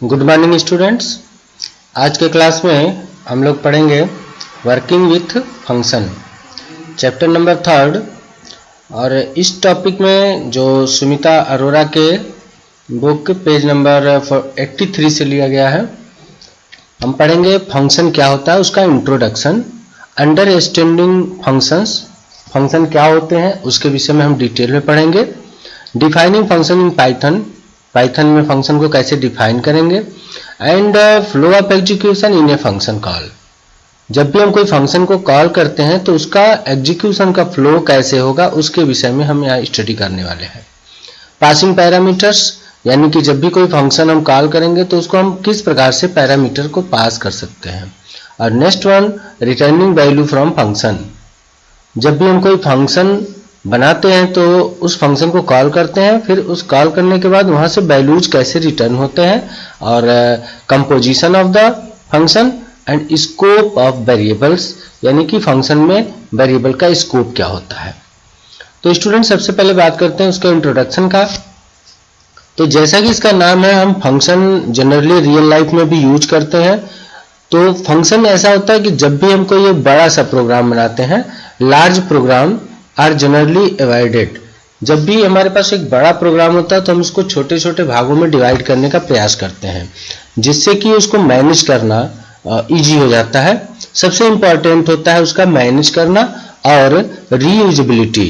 Good morning students. आज के class में हम लोग पढ़ेंगे working with function, chapter number 3। और इस टॉपिक में जो सुमिता अरोरा के बुक पेज नंबर 83 से लिया गया है, हम पढ़ेंगे फंक्शन क्या होता है, उसका इंट्रोडक्शन, अंडरस्टैंडिंग फंक्शंस, फंक्शन क्या होते हैं उसके विषय में हम डिटेल में पढ़ेंगे। Defining function in Python, Python में फंक्शन को कैसे डिफाइन करेंगे, and flow of execution in A function call. जब भी हम कोई फंक्शन को कॉल करते हैं तो उसका एग्जीक्यूशन का फ्लो कैसे होगा उसके विषय में हम यहाँ स्टडी करने वाले हैं। पासिंग पैरामीटर्स, यानी कि जब भी कोई फंक्शन हम कॉल करेंगे तो उसको हम किस प्रकार से पैरामीटर को पास कर सकते हैं। और next one, returning value from function. जब भी हम कोई फंक्शन बनाते हैं तो उस फंक्शन को कॉल करते हैं, फिर उस कॉल करने के बाद वहां से वैल्यूज कैसे रिटर्न होते हैं, और composition of the function and scope of variables, यानी कि फंक्शन में वेरिएबल का स्कोप क्या होता है। तो स्टूडेंट सबसे पहले बात करते हैं उसके इंट्रोडक्शन का। तो जैसा कि इसका नाम है, हम फंक्शन जनरली रियल लाइफ में भी यूज करते हैं। तो फंक्शन ऐसा होता है कि जब भी हम कोई बड़ा सा प्रोग्राम बनाते हैं, large program are generally avoided. जब भी हमारे पास एक बड़ा प्रोग्राम होता है तो हम उसको छोटे छोटे भागों में डिवाइड करने का प्रयास करते हैं, जिससे कि उसको मैनेज करना इजी हो जाता है। सबसे इंपॉर्टेंट होता है उसका मैनेज करना और रीयूजेबिलिटी,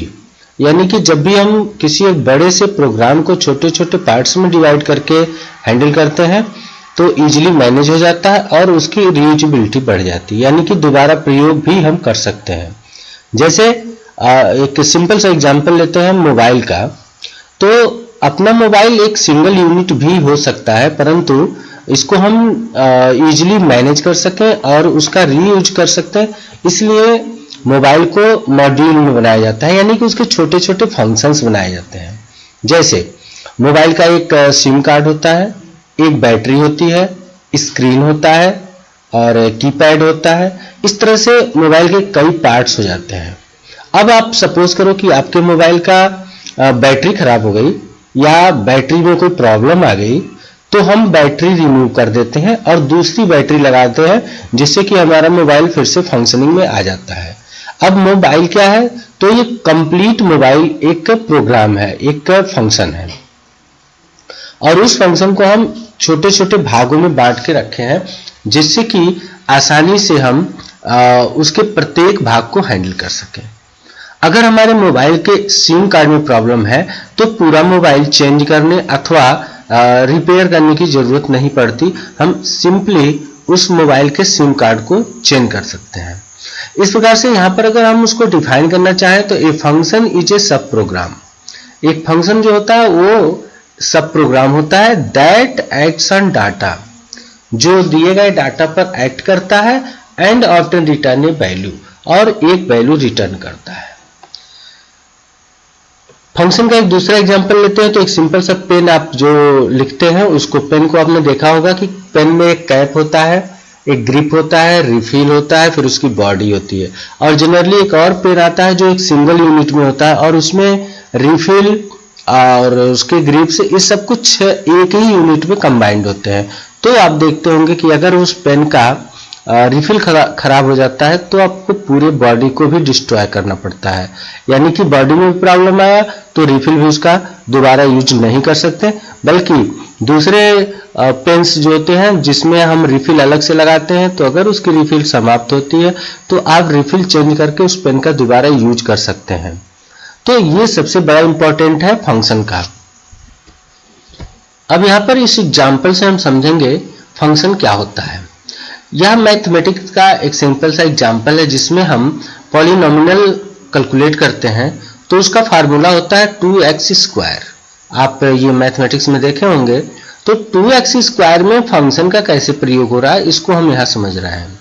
यानी कि जब भी हम किसी एक बड़े से प्रोग्राम को छोटे छोटे पार्ट्स में डिवाइड करके हैंडल करते हैं तो इजीली मैनेज हो जाता है और उसकी रीयूजेबिलिटी बढ़ जाती है, यानी कि दोबारा प्रयोग भी हम कर सकते हैं। जैसे एक सिंपल सा एग्जांपल लेते हैं मोबाइल का। तो अपना मोबाइल एक सिंगल यूनिट भी हो सकता है, परंतु इसको हम इजीली मैनेज कर सकें और उसका रीयूज कर सकते हैं, इसलिए मोबाइल को मॉड्यूल में बनाया जाता है, यानी कि उसके छोटे छोटे फंक्शंस बनाए जाते हैं। जैसे मोबाइल का एक सिम कार्ड होता है, एक बैटरी होती है, स्क्रीन होता है और कीपैड होता है। इस तरह से मोबाइल के कई पार्ट्स हो जाते हैं। अब आप सपोज करो कि आपके मोबाइल का बैटरी खराब हो गई या बैटरी में कोई प्रॉब्लम आ गई, तो हम बैटरी रिमूव कर देते हैं और दूसरी बैटरी लगाते हैं, जिससे कि हमारा मोबाइल फिर से फंक्शनिंग में आ जाता है। अब मोबाइल क्या है, तो ये कंप्लीट मोबाइल एक प्रोग्राम है, एक फंक्शन है, और उस फंक्शन को हम छोटे छोटे भागों में बांट के रखे हैं, जिससे कि आसानी से हम उसके प्रत्येक भाग को हैंडल कर सकें। अगर हमारे मोबाइल के सिम कार्ड में प्रॉब्लम है तो पूरा मोबाइल चेंज करने अथवा रिपेयर करने की जरूरत नहीं पड़ती, हम सिंपली उस मोबाइल के सिम कार्ड को चेंज कर सकते हैं। इस प्रकार से यहाँ पर अगर हम उसको डिफाइन करना चाहें तो ए फंक्शन इज ए सब प्रोग्राम। एक फंक्शन जो होता है वो सब प्रोग्राम होता है दैट एक्ट्स ऑन डाटा, जो दिए गए डाटा पर एक्ट करता है, and often return A value, और एक वैल्यू रिटर्न करता है। फंक्शन का एक दूसरा एग्जांपल लेते हैं। तो एक सिंपल सा पेन आप जो लिखते हैं उसको, पेन को आपने देखा होगा कि पेन में एक कैप होता है, एक ग्रिप होता है, रिफिल होता है, फिर उसकी बॉडी होती है। और जनरली एक और पेन आता है जो एक सिंगल यूनिट में होता है और उसमें रिफिल और उसके ग्रिप से ये सब कुछ एक ही यूनिट में कंबाइंड होते हैं। तो आप देखते होंगे कि अगर उस पेन का रिफिल खराब हो जाता है तो आपको पूरे बॉडी को भी डिस्ट्रॉय करना पड़ता है, यानी कि बॉडी में भी प्रॉब्लम आया तो रिफिल भी उसका दोबारा यूज नहीं कर सकते, बल्कि दूसरे पेन्स जो होते हैं जिसमें हम रिफिल अलग से लगाते हैं, तो अगर उसकी रिफिल समाप्त होती है तो आप रिफिल चेंज करके उस पेन का दोबारा यूज कर सकते हैं। तो ये सबसे बड़ा इंपॉर्टेंट है फंक्शन का। अब यहाँ पर इस एग्जाम्पल से हम समझेंगे फंक्शन क्या होता है। यह मैथमेटिक्स का एक सिंपल सा एग्जाम्पल है जिसमें हम पॉलिनोमियल कैलकुलेट करते हैं। तो उसका फार्मूला होता है 2x²। आप ये मैथमेटिक्स में देखे होंगे। तो 2x² में फंक्शन का कैसे प्रयोग हो रहा है इसको हम यहाँ समझ रहे हैं।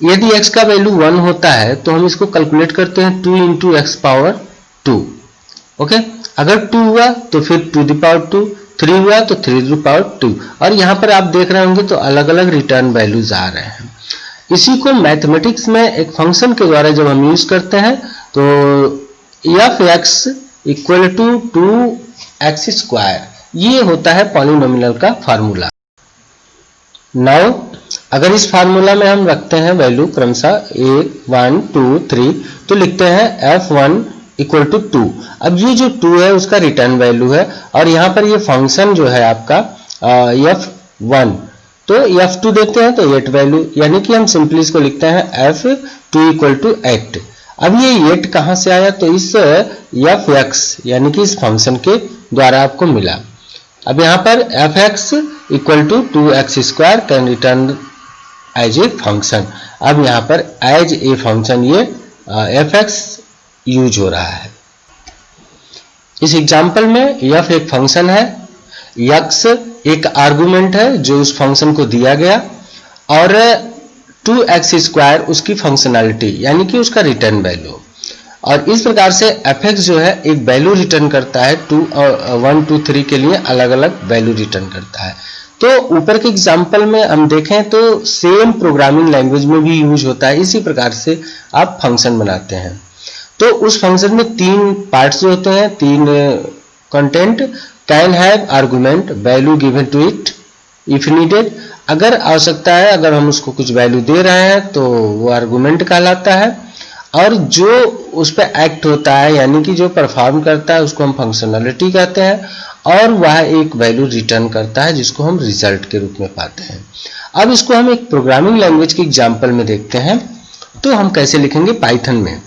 यदि x का वैल्यू 1 होता है तो हम इसको कैलकुलेट करते हैं 2 × x⁻²। ओके, अगर 2 हुआ तो फिर 2⁻², 3 हुआ तो 3⁻²। और यहाँ पर आप देख रहे होंगे तो अलग अलग रिटर्न वैल्यूज आ रहे हैं। इसी को मैथमेटिक्स में एक फंक्शन के द्वारा जब हम यूज करते हैं तो f(x) = 2x², ये होता है पॉलिनोमियल का फार्मूला। नाउ अगर इस फार्मूला में हम रखते हैं वैल्यू क्रमशः 1 2 3 तो लिखते हैं f1 इक्वल टू 2। अब ये जो 2 है उसका रिटर्न वैल्यू है और यहाँ पर ये फंक्शन जो है आपका f1, तो f2 देते हैं तो 8 वैल्यू, यानी कि हम सिंपली इसको लिखते हैं f2 इक्वल टू 8। अब ये 8 कहाँ से आया, तो इस fx यानी कि इस फंक्शन के द्वारा आपको मिला। अब यहाँ पर fx equal to 2x square can return as a function. अब यहाँ पर एज ए फंक्शन ये fx यूज हो रहा है। इस एग्जाम्पल में f एक फंक्शन है, x एक आर्गुमेंट है जो उस फंक्शन को दिया गया और 2x स्क्वायर उसकी फंक्शनैलिटी यानी कि उसका रिटर्न वैल्यू। और इस प्रकार से fx जो है एक वैल्यू रिटर्न करता है 2 और 1 2 3 के लिए अलग अलग वैल्यू रिटर्न करता है। तो ऊपर के एग्जाम्पल में हम देखें तो सेम प्रोग्रामिंग लैंग्वेज में भी यूज होता है। इसी प्रकार से आप फंक्शन बनाते हैं। तो उस फंक्शन में 3 पार्ट्स होते हैं, 3 content. Can have argument, value given to it if needed, अगर आवश्यकता है, अगर हम उसको कुछ वैल्यू दे रहे हैं तो वो आर्गुमेंट कहलाता है। और जो उस पर एक्ट होता है यानी कि जो परफॉर्म करता है उसको हम फंक्शनैलिटी कहते हैं और वह एक वैल्यू रिटर्न करता है जिसको हम रिजल्ट के रूप में पाते हैं। अब इसको हम एक प्रोग्रामिंग लैंग्वेज के एग्जाम्पल में देखते हैं। तो हम कैसे लिखेंगे पाइथन में।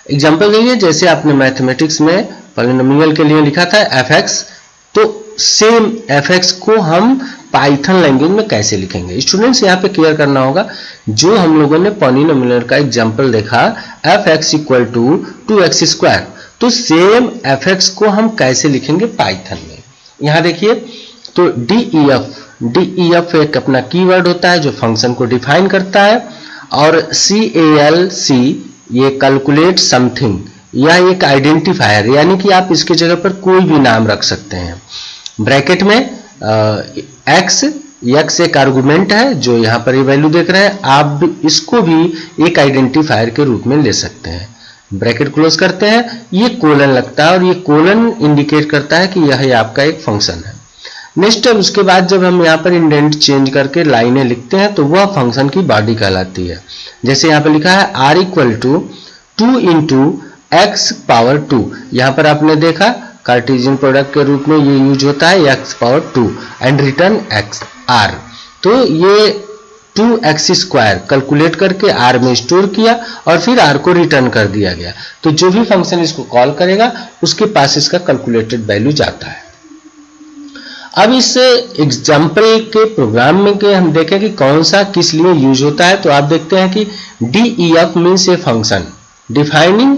एग्जाम्पल देखिए, जैसे आपने मैथमेटिक्स में पॉलिनोमियल के लिए लिखा था fx, तो सेम fx को हम पाइथन लैंग्वेज में कैसे लिखेंगे। स्टूडेंट्स यहाँ पे क्लियर करना होगा, जो हम लोगों ने पॉलिनोमियल का एग्जाम्पल देखा fx equal to 2x square, तो सेम fx को हम कैसे लिखेंगे पाइथन में। यहाँ देखिए, तो def एक अपना कीवर्ड होता है जो फंक्शन को डिफाइन करता है और calc ये कैलकुलेट समथिंग, यह एक आइडेंटिफायर यानी कि आप इसके जगह पर कोई भी नाम रख सकते हैं। ब्रैकेट में x एक आर्गुमेंट है जो यहाँ पर ये वैल्यू देख रहे हैं, आप इसको भी एक आइडेंटिफायर के रूप में ले सकते हैं। ब्रैकेट क्लोज करते हैं, ये कोलन लगता है और ये कोलन इंडिकेट करता है कि यह आपका एक फंक्शन है। नेक्स्ट अब उसके बाद जब हम यहाँ पर इंडेंट चेंज करके लाइनें लिखते हैं तो वह फंक्शन की बॉडी कहलाती है। जैसे यहाँ पर लिखा है r equal to 2 into x power 2, यहाँ पर आपने देखा कार्टेशियन प्रोडक्ट के रूप में ये यूज होता है x power 2 and return x r। तो ये 2x स्क्वायर कैलकुलेट करके r में स्टोर किया और फिर r को रिटर्न कर दिया गया। तो जो भी फंक्शन इसको कॉल करेगा उसके पास इसका कैलकुलेटेड वैल्यू जाता है। अब इस एग्जाम्पल के प्रोग्राम में के हम देखें कि कौन सा किस लिए यूज होता है। तो आप देखते हैं कि def means a function defining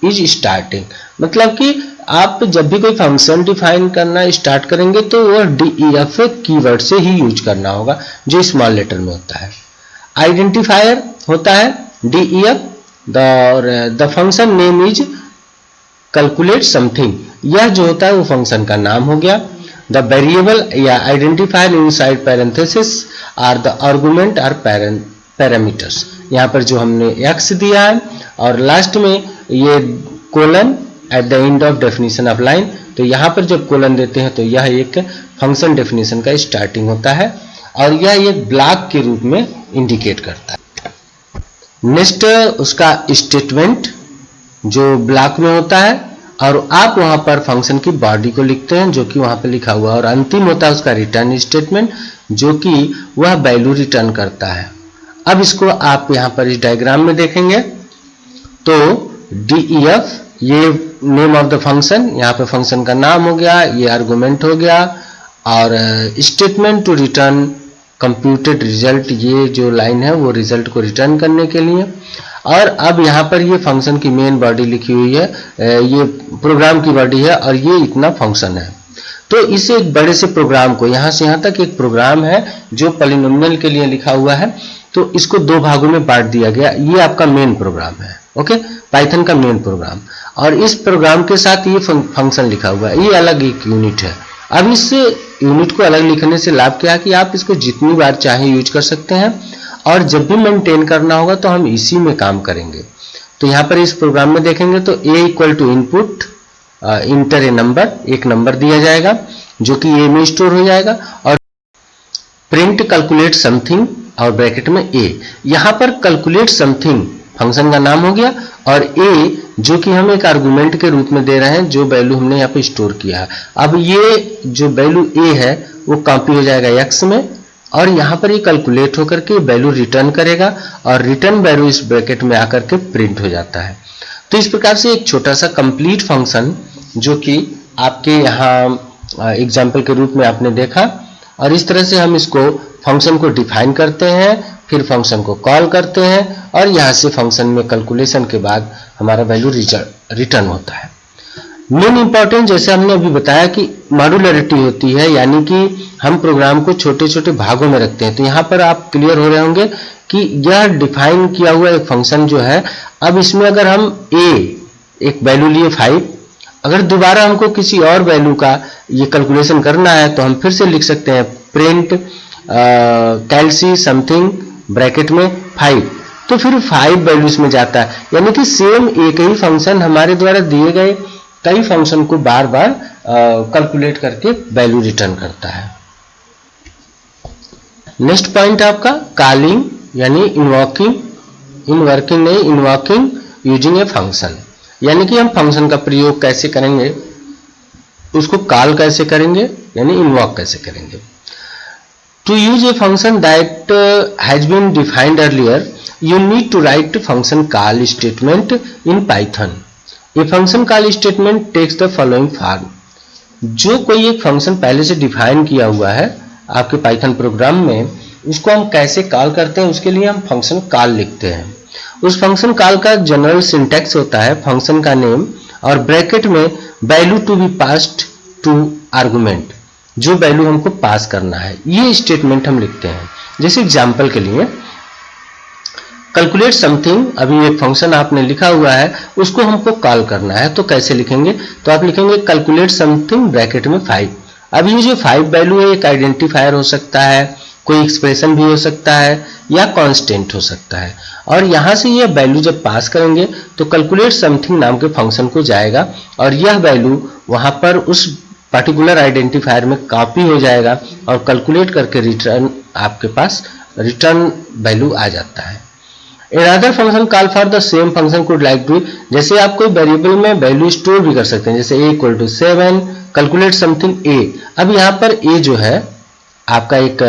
is starting, मतलब कि आप जब भी कोई फंक्शन डिफाइन करना स्टार्ट करेंगे तो वह def कीवर्ड से ही यूज करना होगा जो स्मॉल लेटर में होता है। आइडेंटिफायर होता है def, the function name is calculate something, यह जो होता है वो फंक्शन का नाम हो गया। द वेरिएबल या identifier inside parenthesis are the argument or parameters, यहाँ पर जो हमने x दिया है और लास्ट में ये colon at the end of definition of line, तो यहाँ पर जब कोलन देते हैं तो यह एक फंक्शन डेफिनेशन का स्टार्टिंग होता है और यह एक ब्लॉक के रूप में इंडिकेट करता है। नेक्स्ट उसका स्टेटमेंट जो ब्लॉक में होता है और आप वहां पर फंक्शन की बॉडी को लिखते हैं जो कि वहां पर लिखा हुआ है और अंतिम होता है उसका रिटर्न स्टेटमेंट जो कि वह वैल्यू रिटर्न करता है। अब इसको आप यहाँ पर इस डायग्राम में देखेंगे तो def ये नेम ऑफ द फंक्शन, यहाँ पे फंक्शन का नाम हो गया, ये आर्गुमेंट हो गया और statement to return computed result, ये जो लाइन है वो रिजल्ट को रिटर्न करने के लिए। और अब यहाँ पर ये फंक्शन की मेन बॉडी लिखी हुई है, ये प्रोग्राम की बॉडी है और ये इतना फंक्शन है। तो इस एक बड़े से प्रोग्राम को यहाँ से यहाँ तक एक प्रोग्राम है जो पॉलिनोमियल के लिए लिखा हुआ है, तो इसको 2 भागों में बांट दिया गया। ये आपका मेन प्रोग्राम है, ओके, पाइथन का मेन प्रोग्राम, और इस प्रोग्राम के साथ ये फंक्शन लिखा हुआ है, ये अलग एक यूनिट है। अब इस यूनिट को अलग लिखने से लाभ क्या है कि आप इसको जितनी बार चाहे यूज कर सकते हैं और जब भी मेंटेन करना होगा तो हम इसी में काम करेंगे। तो यहाँ पर इस प्रोग्राम में देखेंगे तो a equal to input enter a number, एक नंबर दिया जाएगा जो कि a में स्टोर हो जाएगा और प्रिंट कैलकुलेट समथिंग और ब्रैकेट में ए। यहां पर कैलकुलेट समथिंग फंक्शन का नाम हो गया और ए जो कि हम एक आर्गुमेंट के रूप में दे रहे हैं, जो वैल्यू हमने यहाँ पे स्टोर किया है। अब ये जो वैल्यू ए है वो कॉपी हो जाएगा एक्स में और यहाँ पर ये कैलकुलेट होकर के वैल्यू रिटर्न करेगा और रिटर्न वैल्यू इस ब्रैकेट में आकर के प्रिंट हो जाता है। तो इस प्रकार से एक छोटा सा कंप्लीट फंक्शन जो कि आपके यहाँ एग्जाम्पल के रूप में आपने देखा, और इस तरह से हम इसको फंक्शन को डिफाइन करते हैं, फिर फंक्शन को कॉल करते हैं और यहाँ से फंक्शन में कैलकुलेशन के बाद हमारा वैल्यू रिटर्न होता है। मेन इंपॉर्टेंट जैसे हमने अभी बताया कि मॉड्यूलरिटी होती है, यानी कि हम प्रोग्राम को छोटे छोटे भागों में रखते हैं। तो यहाँ पर आप क्लियर हो रहे होंगे कि यह डिफाइन किया हुआ एक फंक्शन जो है, अब इसमें अगर हम एक वैल्यू लिए 5, अगर दोबारा हमको किसी और वैल्यू का ये कैलकुलेशन करना है तो हम फिर से लिख सकते हैं प्रिंट कैलसी समथिंग ब्रैकेट में 5, तो फिर 5 वैल्यूज में जाता है। यानी कि सेम एक ही फंक्शन हमारे द्वारा दिए गए कई फंक्शन को बार बार कैलकुलेट करके वैल्यू रिटर्न करता है। नेक्स्ट पॉइंट आपका कॉलिंग यानी invoking, invoking using a function, यानी कि हम फंक्शन का प्रयोग कैसे करेंगे, उसको कॉल कैसे करेंगे, यानी इन्वोक कैसे करेंगे। To use a function that has been defined earlier you need to write function call statement in Python. A function call statement takes the following form. जो कोई एक फंक्शन पहले से डिफाइन किया हुआ है आपके पाइथन प्रोग्राम में, उसको हम कैसे कॉल करते हैं, उसके लिए हम फंक्शन कॉल लिखते हैं। उस फंक्शन कॉल का जनरल सिंटैक्स होता है फंक्शन का नेम और ब्रैकेट में value to be passed to argument, जो वैल्यू हमको पास करना है, ये स्टेटमेंट हम लिखते हैं। जैसे एग्जांपल के लिए कैलकुलेट समथिंग, अभी एक फंक्शन आपने लिखा हुआ है, उसको हमको कॉल करना है, तो कैसे लिखेंगे, तो आप लिखेंगे कैलकुलेट समथिंग ब्रैकेट में 5। अब ये जो 5 वैल्यू है एक आइडेंटिफायर हो सकता है, कोई एक्सप्रेशन भी हो सकता है या कांस्टेंट हो सकता है, और यहाँ से यह वैल्यू जब पास करेंगे तो कैलकुलेट समथिंग नाम के फंक्शन को जाएगा और यह वैल्यू वहां पर उस पर्टिकुलर आइडेंटिफायर में कॉपी हो जाएगा और कैलकुलेट करके रिटर्न आपके पास रिटर्न वैल्यू आ जाता है। Another function call for the same function could like to, जैसे आप कोई वेरिएबल में वैल्यू स्टोर भी कर सकते हैं, जैसे a equal to 7 calculate something a। अब यहाँ पर a जो है आपका एक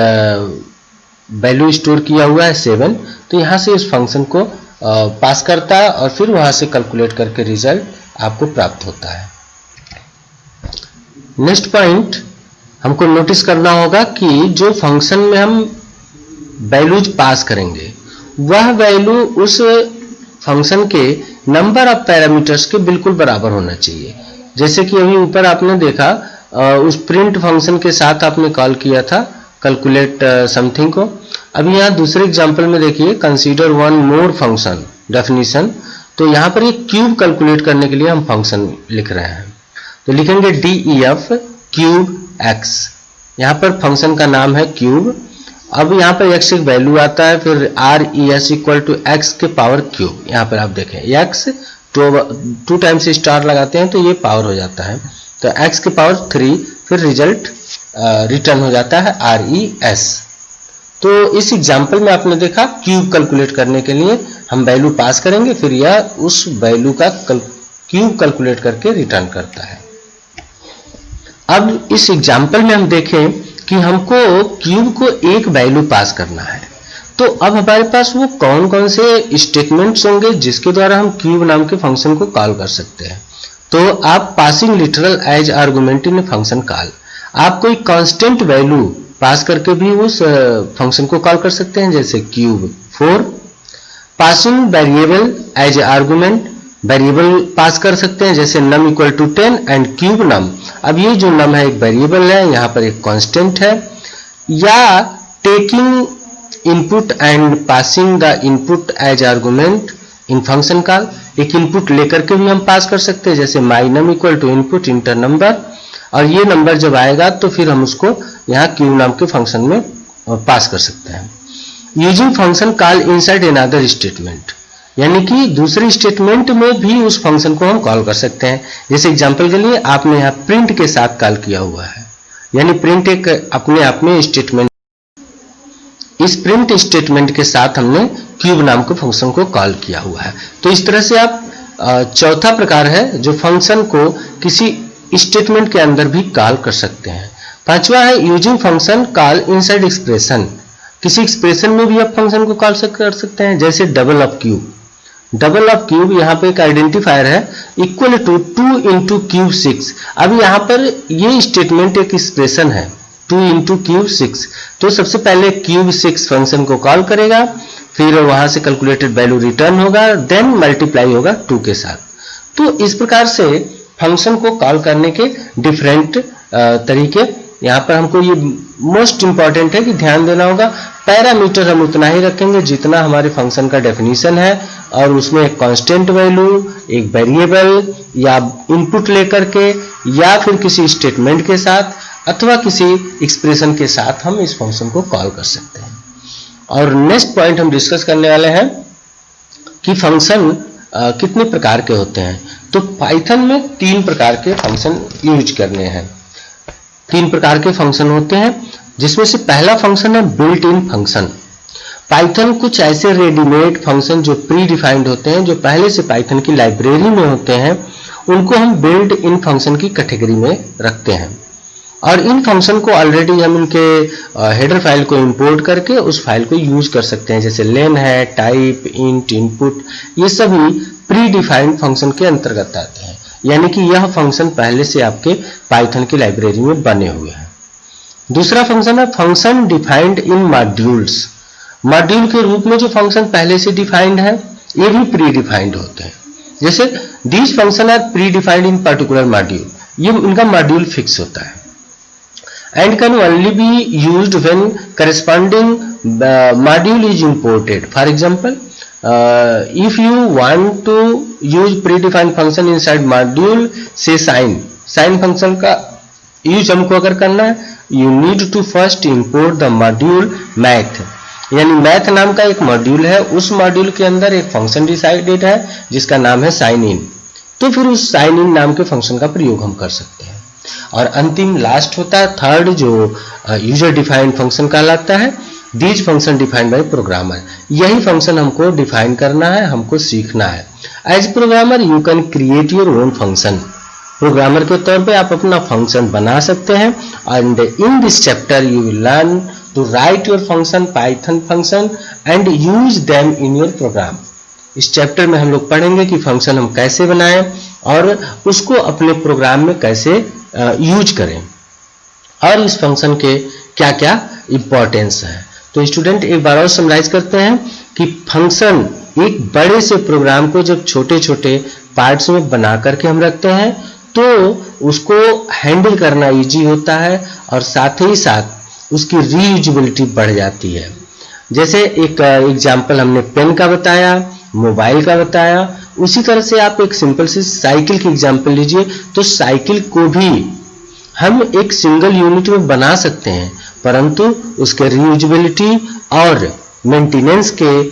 वैल्यू स्टोर किया हुआ है 7, तो यहाँ से इस फंक्शन को पास करता है और फिर वहां से कैलकुलेट करके रिजल्ट आपको प्राप्त होता है। नेक्स्ट पॉइंट हमको नोटिस करना होगा कि जो फंक्शन में हम वैल्यूज पास करेंगे वह वैल्यू उस फंक्शन के नंबर ऑफ पैरामीटर्स के बिल्कुल बराबर होना चाहिए। जैसे कि अभी ऊपर आपने देखा उस प्रिंट फंक्शन के साथ आपने कॉल किया था कैलकुलेट समथिंग को। अभी यहाँ दूसरे एग्जांपल में देखिए consider one more function definition, तो यहाँ पर ये क्यूब कैलकुलेट करने के लिए हम फंक्शन लिख रहे हैं, तो लिखेंगे def क्यूब x। यहाँ पर फंक्शन का नाम है क्यूब। अब यहाँ पर x एक वैल्यू आता है, फिर res इक्वल टू x के पावर क्यूब। यहाँ पर आप देखें x 2 टाइम्स स्टार लगाते हैं तो ये पावर हो जाता है, तो x के पावर 3, फिर रिजल्ट रिटर्न हो जाता है res। तो इस एग्जांपल में आपने देखा क्यूब कैलकुलेट करने के लिए हम वैल्यू पास करेंगे, फिर यह उस वैल्यू का क्यूब कैलकुलेट करके रिटर्न करता है। अब इस एग्जांपल में हम देखें कि हमको क्यूब को एक वैल्यू पास करना है, तो अब हमारे पास वो कौन कौन से स्टेटमेंट्स होंगे जिसके द्वारा हम क्यूब नाम के फंक्शन को कॉल कर सकते हैं। तो आप passing literal as argument in function call, आप कोई कांस्टेंट वैल्यू पास करके भी उस फंक्शन को कॉल कर सकते हैं, जैसे cube 4। Passing variable as argument, variable pass कर सकते हैं, जैसे num equal to 10 and cube num। अब ये जो num है एक वेरिएबल है, यहाँ पर एक कांस्टेंट है। या taking input and passing the input as argument in function call, एक इनपुट लेकर के भी हम पास कर सकते हैं, जैसे my num equal to input enter number, और ये नंबर जब आएगा तो फिर हम उसको यहाँ क्यूब नाम के फंक्शन में पास कर सकते हैं। Using function call inside another statement, यानी कि दूसरे स्टेटमेंट में भी उस फंक्शन को हम कॉल कर सकते हैं। जैसे एग्जांपल के लिए आपने यहाँ प्रिंट के साथ कॉल किया हुआ है, यानी प्रिंट एक अपने आप में स्टेटमेंट। इस प्रिंट स्टेटमेंट के साथ हमने क्यूब नाम के फंक्शन को कॉल किया हुआ है। तो इस तरह से आप चौथा प्रकार है जो फंक्शन को किसी स्टेटमेंट के अंदर भी कॉल कर सकते हैं। पांचवा है using function call inside expression. किसी एक्सप्रेशन में भी आप फंक्शन को कॉल कर सकते हैं, जैसे double of cube. Double of cube यहाँ पे एक आइडेंटिफायर है, इक्वल टू 2 इंटू क्यूब 6। अब यहाँ पर ये स्टेटमेंट एक एक्सप्रेशन है 2 इंटू क्यूब 6। तो सबसे पहले क्यूब 6 फंक्शन को कॉल करेगा, फिर वहां से कैलकुलेटेड वैल्यू रिटर्न होगा, देन मल्टीप्लाई होगा 2 के साथ। तो इस प्रकार से फंक्शन को कॉल करने के डिफरेंट तरीके यहाँ पर हमको ये मोस्ट इंपॉर्टेंट है कि ध्यान देना होगा। पैरामीटर हम उतना ही रखेंगे जितना हमारे फंक्शन का डेफिनेशन है, और उसमें एक कांस्टेंट वैल्यू, एक वेरिएबल या इनपुट लेकर के, या फिर किसी स्टेटमेंट के साथ अथवा किसी एक्सप्रेशन के साथ हम इस फंक्शन को कॉल कर सकते हैं। और नेक्स्ट पॉइंट हम डिस्कस करने वाले हैं कि फंक्शन कितने प्रकार के होते हैं। तो पाइथन में 3 प्रकार के फंक्शन यूज करने हैं। 3 प्रकार के फंक्शन होते हैं, जिसमें से पहला फंक्शन है बिल्ट इन फंक्शन। पाइथन कुछ ऐसे रेडीमेड फंक्शन जो प्री डिफाइंड होते हैं, जो पहले से पाइथन की लाइब्रेरी में होते हैं, उनको हम बिल्ट इन फंक्शन की कैटेगरी में रखते हैं। और इन फंक्शन को ऑलरेडी हम इनके हेडर फाइल को इंपोर्ट करके उस फाइल को यूज कर सकते हैं, जैसे लेन है, टाइप, इंट, इनपुट, ये सभी प्री डिफाइंड फंक्शन के अंतर्गत आते हैं। यानी कि यह फंक्शन पहले से आपके पाइथन की लाइब्रेरी में बने हुए हैं। दूसरा फंक्शन है function defined in modules. Module के रूप में जो फंक्शन पहले से डिफाइंड है, ये भी प्री डिफाइंड होते हैं। जैसे these function are predefined in particular module, ये इनका मॉड्यूल फिक्स होता है। And can only be used when corresponding module is imported. For example, if you want to use predefined function inside module, say sin function का use हमको अगर करना है, you need to first import the module math। यानी math नाम का एक module है, उस मॉड्यूल के अंदर एक फंक्शन डिसाइडेड है जिसका नाम है साइन इन। तो फिर उस साइन इन नाम के फंक्शन का प्रयोग हम कर सकते हैं। और अंतिम लास्ट होता है थर्ड, जो यूजर डिफाइंड फंक्शन कहलाता है। These function defined by programmer. यही फंक्शन हमको डिफाइन करना है, हमको सीखना है। As programmer you can create your own function. Programmer के तौर पे आप अपना फंक्शन बना सकते हैं। And in this chapter you will learn to write your function, Python function, and use them in your program. इस चैप्टर में हम लोग पढ़ेंगे कि फंक्शन हम कैसे बनाएं और उसको अपने प्रोग्राम में कैसे यूज करें, और इस फंक्शन के क्या क्या इंपॉर्टेंस है। तो स्टूडेंट एक बार और समराइज करते हैं कि फंक्शन एक बड़े से प्रोग्राम को जब छोटे छोटे पार्ट्स में बना करके हम रखते हैं, तो उसको हैंडल करना इजी होता है, और साथ ही साथ उसकी रीयूजेबिलिटी बढ़ जाती है। जैसे एक एग्जाम्पल हमने पेन का बताया, मोबाइल का बताया, उसी तरह से आप एक सिंपल सी साइकिल की एग्जांपल लीजिए। तो साइकिल को भी हम एक सिंगल यूनिट में बना सकते हैं, परंतु उसके रीयूजेबिलिटी और मेंटेनेंस के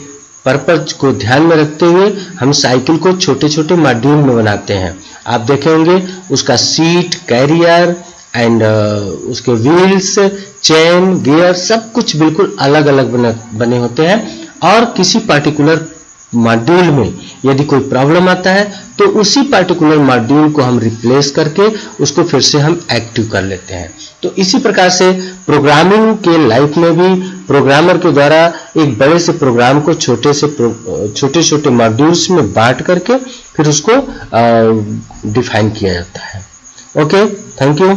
पर्पज को ध्यान में रखते हुए हम साइकिल को छोटे छोटे मॉड्यूल में बनाते हैं। आप देखेंगे उसका सीट, कैरियर एंड उसके व्हील्स, चेन, गियर, सब कुछ बिल्कुल अलग अलग बने होते हैं। और किसी पर्टिकुलर मॉड्यूल में यदि कोई प्रॉब्लम आता है, तो उसी पर्टिकुलर मॉड्यूल को हम रिप्लेस करके उसको फिर से हम एक्टिव कर लेते हैं। तो इसी प्रकार से प्रोग्रामिंग के लाइफ में भी प्रोग्रामर के द्वारा एक बड़े से प्रोग्राम को छोटे छोटे मॉड्यूल्स में बांट करके फिर उसको डिफाइन किया जाता है। Okay, thank you.